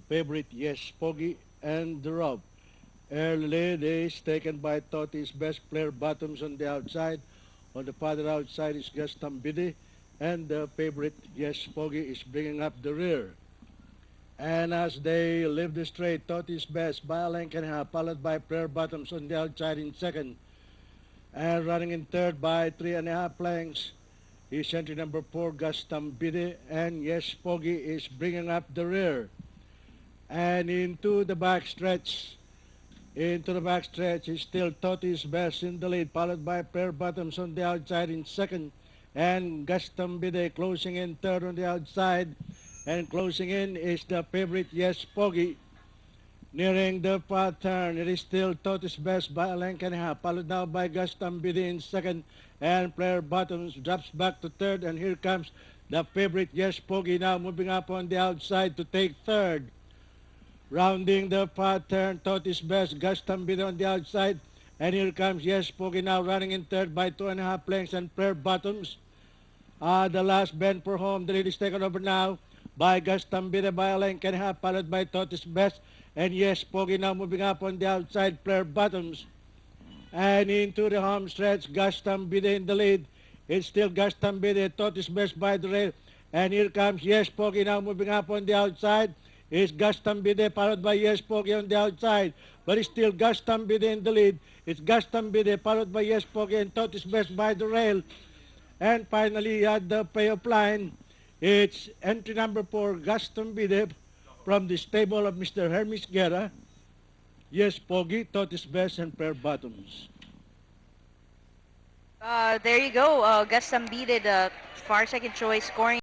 favorite Yes Pogi and the Rob. Early lead is taken by Toti's best player Bottoms on the outside. On the farther outside is Gaston Bidi, and the favorite Yes Pogi is bringing up the rear. And as they leave the straight, Toti's best by a length and a half, followed by Player Bottoms on the outside in second. And running in third by 3.5 lengths is entry number 4, Gaston Bidi, and Yes Pogi is bringing up the rear. And into the backstretch is still Toti's best in the lead, followed by Player Bottoms on the outside in second, and Gaston Bide closing in third on the outside, and closing in is the favorite Yes Pogi. Nearing the far turn, it is still Toti's best by a length and a half, followed now by Gaston Bide in second, and Player Bottoms drops back to third, and here comes the favorite Yes Pogi now moving up on the outside to take third. Rounding the far turn, Toti's best, Gaston Bide on the outside. And here comes Yes Pogi now running in third by 2.5 lengths, and Prayer Bottoms. The last bend for home. The lead is taken over now by Gaston Bide by a length and a half, followed by Toti's best. And Yes Pogi now moving up on the outside, Prayer Bottoms. And into the home stretch, Gaston Bide in the lead. It's still Gaston Bide, Toti's best by the rail. And here comes Yes Pogi now moving up on the outside. Is Gaston Bide followed by Yes Pogi on the outside. But it's still Gaston Bide in the lead. It's Gaston Bide followed by Yes Pogi and Toti's best by the rail. And finally at the payoff line, it's entry number 4, Gaston Bide from the stable of Mr. Hermes Guerra. Yes Pogi, Toti's best, and Prayer Bottoms. There you go. Gaston Bide, the far second choice, scoring